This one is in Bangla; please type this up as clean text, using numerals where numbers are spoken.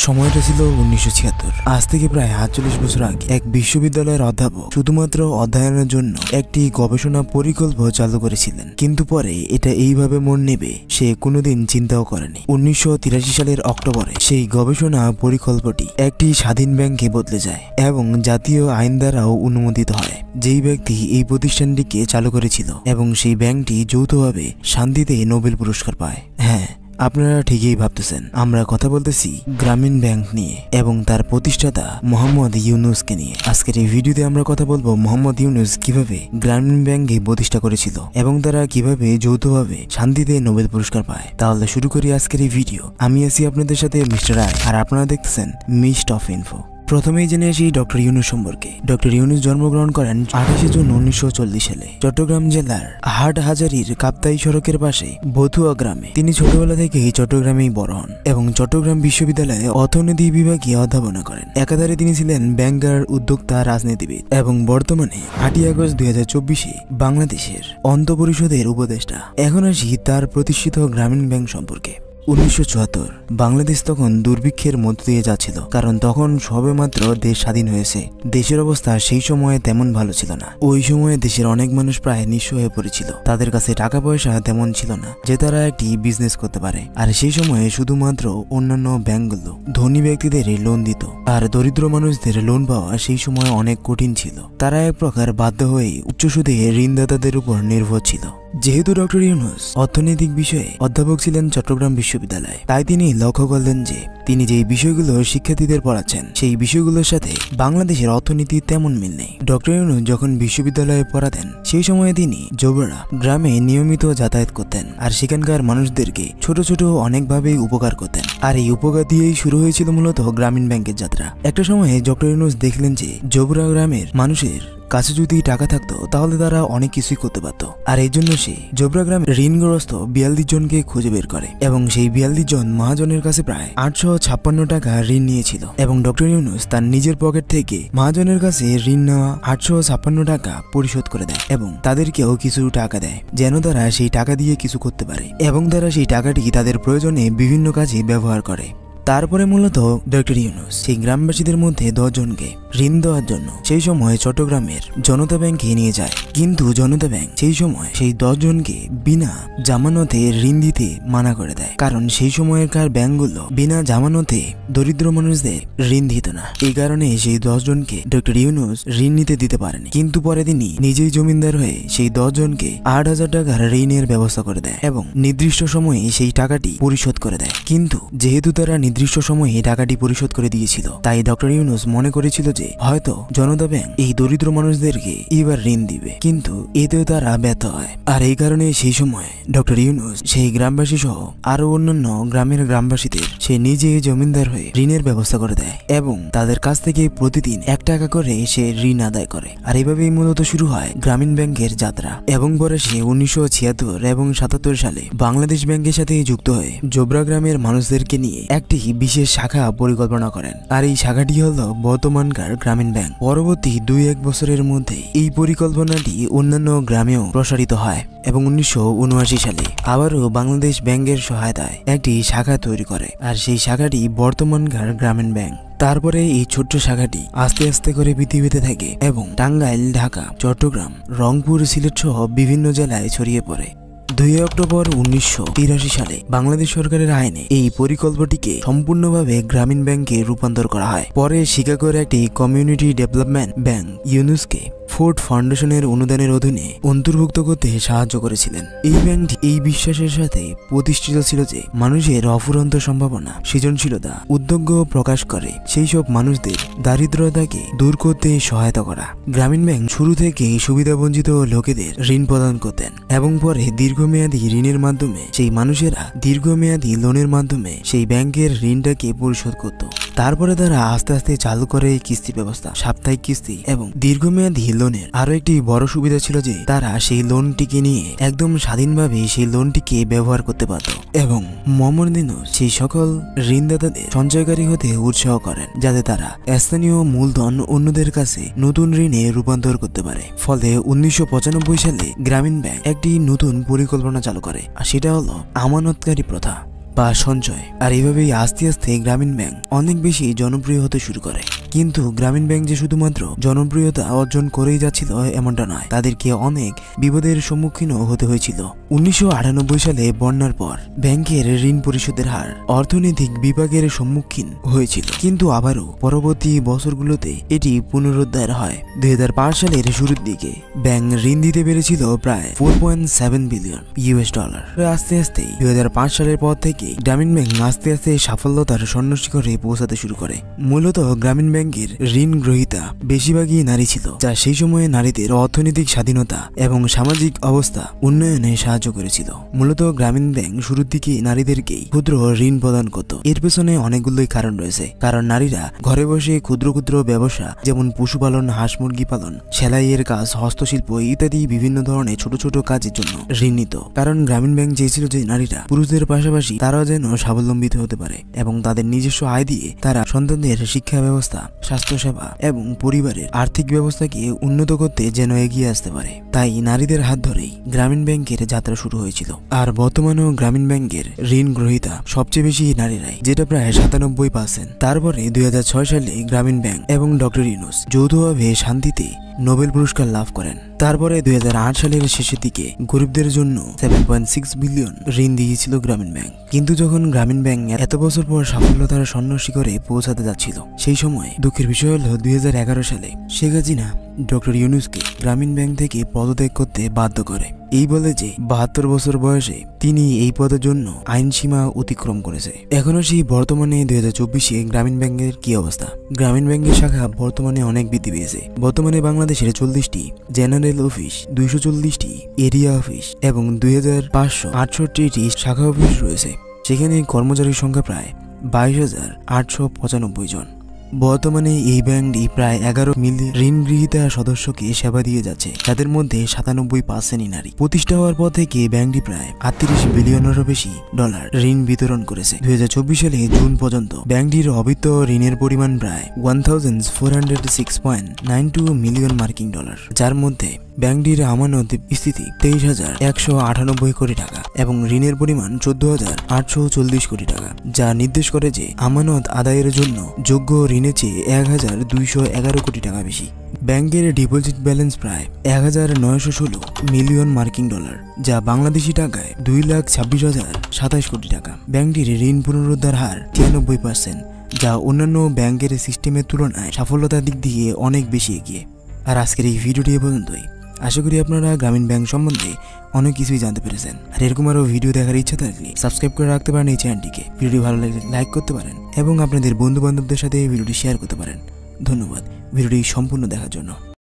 সময়টা ছিল 1976। আজ থেকে প্রায় 48 বছর আগে এক বিশ্ববিদ্যালয়ের অধ্যাপক শুধুমাত্র অধ্যয়নের জন্য একটি গবেষণা পরিকল্প চালু করেছিলেন, কিন্তু পরে এটা এইভাবে মোড় নেবে সে কোনোদিন চিন্তাও করেনি। 1983 সালের অক্টোবরে সেই গবেষণা পরিকল্পটি একটি স্বাধীন ব্যাংকে বদলে যায় এবং জাতীয় আইন দ্বারাও অনুমোদিত হয়। যেই ব্যক্তি এই প্রতিষ্ঠানটিকে চালু করেছিল এবং সেই ব্যাংকটি যৌথভাবে শান্তিতে নোবেল পুরস্কার পায়। হ্যাঁ, আপনারা ঠিকই ভাবতেছেন, আমরা কথা বলতেছি গ্রামীণ ব্যাংক নিয়ে এবং তার প্রতিষ্ঠাতা মোহাম্মদ ইউনুসকে নিয়ে। আজকের এই ভিডিওতে আমরা কথা বলবো মোহাম্মদ ইউনুস কিভাবে গ্রামীণ ব্যাংকে প্রতিষ্ঠা করেছিল এবং তারা কিভাবে যৌথভাবে শান্তিতে নোবেল পুরস্কার পায়। তাহলে শুরু করি আজকের এই ভিডিও। আমি আছি আপনাদের সাথে মিস্টার রায়, আর আপনারা দেখতেছেন মিস্ট অফ ইনফো। প্রথমেই জেনে আসি ডক্টর ইউনুস সম্পর্কে। ডক্টর ইউনুস জন্মগ্রহণ করেন 28 জুন 1940 সালে চট্টগ্রাম জেলার হাটহাজারীর কাপ্তাই সড়কের পাশে বথুয়া গ্রামে। তিনি ছোটবেলা থেকেই চট্টগ্রামেই বড় হন এবং চট্টগ্রাম বিশ্ববিদ্যালয়ে অর্থনীতি বিভাগে অধ্যাপনা করেন। একাধারে তিনি ছিলেন ব্যাংকার, উদ্যোক্তা, রাজনীতিবিদ এবং বর্তমানে 8 আগস্ট 2024 বাংলাদেশের অন্তঃপরিষদের উপদেষ্টা। এখন আসি তার প্রতিষ্ঠিত গ্রামীণ ব্যাংক সম্পর্কে। 1974 বাংলাদেশ তখন দুর্ভিক্ষের মধ্য দিয়ে যাচ্ছিল, কারণ তখন সবেমাত্র দেশ স্বাধীন হয়েছে। দেশের অবস্থা সেই সময়ে তেমন ভালো ছিল না। ওই সময়ে দেশের অনেক মানুষ প্রায় নিঃস্ব হয়ে পড়েছিল। তাদের কাছে টাকা পয়সা তেমন ছিল না যে তারা একটি বিজনেস করতে পারে। আর সেই সময়ে শুধুমাত্র অন্যান্য ব্যাংকগুলো ধনী ব্যক্তিদের লোন দিত, আর দরিদ্র মানুষদের লোন পাওয়া সেই সময় অনেক কঠিন ছিল। তারা এক প্রকার বাধ্য হয়ে উচ্চ সুদে ঋণদাতাদের উপর নির্ভর ছিল। যেহেতু ডক্টর ইউনুস অর্থনৈতিক বিষয়ে অধ্যাপক ছিলেন চট্টগ্রাম বিশ্ববিদ্যালয়ে, তাই তিনি লক্ষ্য করলেন যে তিনি যেই বিষয়গুলো শিক্ষার্থীদের পড়াচ্ছেন সেই বিষয়গুলোর সাথে বাংলাদেশের অর্থনীতি তেমন মিল নেই। ডক্টর ইউনুস যখন বিশ্ববিদ্যালয়ে পড়াতেন সেই সময়ে তিনি জোবরা গ্রামে নিয়মিত যাতায়াত করতেন, আর সেখানকার মানুষদেরকে ছোট ছোট অনেকভাবেই উপকার করতেন। আর এই উপকার দিয়েই শুরু হয়েছিল মূলত গ্রামীণ ব্যাংকের যাত্রা। একটা সময়ে ডক্টর ইউনুস দেখলেন যে জোবরা গ্রামের মানুষের কাছে যদি টাকা থাকতো তাহলে তারা অনেক কিছুই করতে পারত। আর এই জন্য সে জোবরা গ্রামে ঋণগ্রস্ত 42 জনকে খুঁজে বের করে এবং সেই 42 জন মহাজনের কাছে প্রায় 856 টাকা ঋণ নিয়েছিল এবং ডক্টর ইউনুস তার নিজের পকেট থেকে মহাজনের কাছে ঋণ নেওয়া 856 টাকা পরিশোধ করে দেয় এবং তাদেরকেও কিছু টাকা দেয় যেন তারা সেই টাকা দিয়ে কিছু করতে পারে এবং তারা সেই টাকাটি তাদের প্রয়োজনে বিভিন্ন কাজে ব্যবহার করে। তারপরে মূলত ডক্টর ইউনুস সেই গ্রামবাসীদের মধ্যে 10 জনকে ঋণ দেওয়ার জন্য সেই সময় চট্টগ্রামের জনতা ব্যাংকে নিয়ে যায়, কিন্তু জনতা ব্যাংক সেই সময় সেই 10 জনকে বিনা জামানতে ঋণ দিতে মানা করে দেয়, কারণ সেই সময়কার ব্যাংকগুলো বিনা জামানতে দরিদ্র মানুষদের ঋণ দিত না। এই কারণে সেই 10 জনকে ডক্টর ইউনুস ঋণ নিতে দিতে পারেনি। কিন্তু পরে তিনি নিজেই জমিদার হয়ে সেই 10 জনকে 8,000 টাকার ঋণের ব্যবস্থা করে দেয় এবং নির্দিষ্ট সময়ে সেই টাকাটি পরিশোধ করে দেয়। কিন্তু যেহেতু তারা নির্দিষ্ট সময়ে টাকাটি পরিশোধ করে দিয়েছিল, তাই ডক্টর ইউনুস মনে করেছিল যে হয়তো জনতা ব্যাংক এই দরিদ্র মানুষদেরকে এবার ঋণ দিবে, কিন্তু এতেও তারা ব্যর্থ হয়। আর এই কারণে সেই সময় ডক্টর ইউনুস সেই গ্রামবাসী সহ আরো অন্যান্য গ্রামের গ্রামবাসীদের সে নিজে জমিদার হয়ে ঋণের ব্যবস্থা করে দেয় এবং তাদের কাছ থেকে প্রতিদিন 1 টাকা করে সে ঋণ আদায় করে। আর এইভাবেই মূলত শুরু হয় গ্রামীণ ব্যাংকের যাত্রা। এবং পরে সে 1976 এবং 77 সালে বাংলাদেশ ব্যাংকের সাথে যুক্ত হয়ে জোবরা গ্রামের মানুষদেরকে নিয়ে একটি বিশেষ শাখা পরিকল্পনা করেন, আর এই শাখাটি হলো বর্তমানকার গ্রামীণ ব্যাংক। পরবর্তী 2-1 বছরের মধ্যে এই পরিকল্পনাটি অন্যান্য গ্রামেও প্রসারিত হয় এবং 1979 সালে আবারও বাংলাদেশ ব্যাংকের সহায়তায় একটি শাখা তৈরি করে, আর সেই শাখাটি বর্তমানকার গ্রামীণ ব্যাংক। তারপরে এই ছোট্ট শাখাটি আস্তে আস্তে করে পৃথিবীতে থাকে এবং টাঙ্গাইল, ঢাকা, চট্টগ্রাম, রংপুর, সিলেট সহ বিভিন্ন জেলায় ছড়িয়ে পড়ে। 2 অক্টোবর 1983 সালে বাংলাদেশ সরকারের আইনে এই পরিকল্পটিকে সম্পূর্ণভাবে গ্রামীণ ব্যাংকে রূপান্তর করা হয়। পরে শিকাগোর একটি কমিউনিটি ডেভেলপমেন্ট ব্যাংক ইউনুসকে ফোর্ড ফাউন্ডেশনের অনুদানের অধীনে অন্তর্ভুক্ত করতে সাহায্য করেছিলেন। এই ব্যাংকটি এই বিশ্বাসের সাথে প্রতিষ্ঠিত ছিল যে মানুষের অফুরন্ত সম্ভাবনা, সৃজনশীলতা, উদ্যোগ প্রকাশ করে সেই সব মানুষদের দারিদ্রতাকে দূর করতে সহায়তা করা। গ্রামীণ ব্যাংক শুরু থেকে সুবিধাবঞ্চিত লোকেদের ঋণ প্রদান করতেন এবং পরে দীর্ঘমেয়াদী ঋণের মাধ্যমে সেই মানুষেরা দীর্ঘমেয়াদী লোনের মাধ্যমে সেই ব্যাংকের ঋণটাকে পরিশোধ করত। তারপরে তারা আস্তে আস্তে চালু করে কিস্তি ব্যবস্থা, সাপ্তাহিক কিস্তি এবং দীর্ঘমেয়াদী লোনের। আরো একটি বড় সুবিধা ছিল যে তারা সেই লোনটিকে নিয়ে একদম স্বাধীনভাবে সেই লোনটিকে ব্যবহার করতে পারত এবং মোহাম্মদ ইউনুস সেই সকল ঋণদাতাদের সঞ্চয়কারী হতে উৎসাহ করেন, যাতে তারা স্থানীয় মূলধন অন্যদের কাছে নতুন ঋণে রূপান্তর করতে পারে। ফলে 1995 সালে গ্রামীণ ব্যাংক একটি নতুন পরিকল্পনা চালু করে, আর সেটা হলো আমানতকারী প্রথা। বা সঞ্চয়। আর এইভাবেই আস্তে আস্তে গ্রামীণ ব্যাংক অনেক বেশি জনপ্রিয় হতে শুরু করে। কিন্তু গ্রামীণ ব্যাংক যে শুধুমাত্র জনপ্রিয়তা অর্জন করেই যাচ্ছিল এমনটা নয়, তাদেরকে অনেক বিপদের সম্মুখীনও হতে হয়েছিল। 1998 সালে বন্যার পর ব্যাংকের ঋণ পরিশোধের হার অর্থনৈতিক বিভাগের সম্মুখীন হয়েছিল, কিন্তু আবারও পরবর্তী বছরগুলোতে এটি পুনরুদ্ধার হয়। 2005 সালের শুরুর দিকে ব্যাংক ঋণ দিতে পেরেছিল প্রায় $4.7 বিলিয়ন। আস্তে আস্তে 2005 সালের পর থেকে গ্রামীণ ব্যাংক আস্তে আস্তে সাফল্যতার স্বর্ণ শিখরে পৌঁছাতে শুরু করে। মূলত গ্রামীণ ব্যাংকের ঋণ গ্রহীতা বেশিরভাগই নারী ছিল, যা সেই সময়ে নারীদের অর্থনৈতিক স্বাধীনতা এবং সামাজিক অবস্থা উন্নয়নে সাহায্য করেছিল। মূলত গ্রামীণ ব্যাংক শুরুর দিকে নারীদেরকেই ক্ষুদ্র ঋণ প্রদান করত। এর পেছনে অনেকগুলোই কারণ রয়েছে, কারণ নারীরা ঘরে বসে ক্ষুদ্র ক্ষুদ্র ব্যবসা যেমন পশুপালন, হাঁস মুরগি পালন, সেলাইয়ের কাজ, হস্তশিল্প ইত্যাদি বিভিন্ন ধরনের ছোট ছোট কাজের জন্য ঋণ নিত। কারণ গ্রামীণ ব্যাংক চেয়েছিল যে নারীরা পুরুষদের পাশাপাশি তারাও যেন স্বাবলম্বিত হতে পারে এবং তাদের নিজস্ব আয় দিয়ে তারা সন্তানদের শিক্ষা ব্যবস্থা, স্বাস্থ্যসেবা এবং পরিবারের আর্থিক ব্যবস্থাকে উন্নত করতে যেন এগিয়ে আসতে পারে। তাই নারীদের হাত ধরেই গ্রামীণ ব্যাংকের যাত্রা শুরু হয়েছিল। আর বর্তমানেও গ্রামীণ ব্যাংকের ঋণ গ্রহীতা সবচেয়ে বেশি নারীরাই, যেটা প্রায় 97%। তারপরে 2006 সালে গ্রামীণ ব্যাংক এবং ডক্টর ইউনূস যৌথভাবে শান্তিতে নোবেল পুরস্কার লাভ করেন। তারপরে 2008 সালের শেষের দিকে গরিবদের জন্য 7.6 বিলিয়ন ঋণ দিয়েছিল গ্রামীণ ব্যাংক। কিন্তু যখন গ্রামীণ ব্যাংক এত বছর পর সাফল্যতার স্বর্ণ শিখরে পৌঁছাতে যাচ্ছিল, সেই সময় দুঃখের বিষয় হল 2011 সালে শেখ হাসিনা ডক্টর ইউনূসকে গ্রামীণ ব্যাংক থেকে পদত্যাগ করতে বাধ্য করে, এই বলে যে 72 বছর বয়সে তিনি এই পদের জন্য আইন সীমা অতিক্রম করেছে। এখন আসি বর্তমানে 2024-এ গ্রামীণ ব্যাংকের কি অবস্থা। গ্রামীণ ব্যাংকের শাখা বর্তমানে অনেক বৃদ্ধি পেয়েছে। বর্তমানে বাংলাদেশের 40টি জেনারেল অফিস, 240টি এরিয়া অফিস এবং 2568টি শাখা অফিস রয়েছে। সেখানে কর্মচারীর সংখ্যা প্রায় 22,895 জন। বর্তমানে এই ব্যাংকটি প্রায় 11 মিলিয়ন ঋণ গ্রহীতা সদস্যকে সেবা দিয়ে যাচ্ছে, যাদের মধ্যে 97% নারী। প্রতিষ্ঠা হওয়ার পর থেকে ব্যাংকটি প্রায় 38 বিলিয়নেরও বেশি ডলার ঋণ বিতরণ করেছে। 2024 সালে জুন পর্যন্ত ব্যাংকটির অবিত্ত ঋণের পরিমাণ প্রায় 1406.92 মিলিয়ন মার্কিন ডলার, যার মধ্যে ব্যাংকটির আমানত স্থিতি 23,198 কোটি টাকা এবং ঋণের পরিমাণ 14,840 কোটি টাকা, যা নির্দেশ করে যে আমানত আদায়ের জন্য যোগ্য ঋণের চেয়ে 1,211 কোটি টাকা বেশি। ব্যাংকের ডিপোজিট ব্যালেন্স প্রায় 1,916 মিলিয়ন মার্কিন ডলার, যা বাংলাদেশি টাকায় 2,26,027 কোটি টাকা। ব্যাংকটির ঋণ পুনরুদ্ধার হার 93%, যা অন্যান্য ব্যাংকের সিস্টেমের তুলনায় সফলতার দিক দিয়ে অনেক বেশি এগিয়ে। আর আজকের এই ভিডিওটি এ পর্যন্তই। আশা করি আপনারা গ্রামীণ ব্যাংক সম্বন্ধে অনেক কিছুই জানতে পেরেছেন। আর এরকম আরও ভিডিও দেখার ইচ্ছা থাকলে সাবস্ক্রাইব করে রাখতে পারেন এই চ্যানেলটিকে। ভিডিওটি ভালো লাগলে লাইক করতে পারেন এবং আপনাদের বন্ধু বান্ধবদের সাথে এই ভিডিওটি শেয়ার করতে পারেন। ধন্যবাদ ভিডিওটি সম্পূর্ণ দেখার জন্য।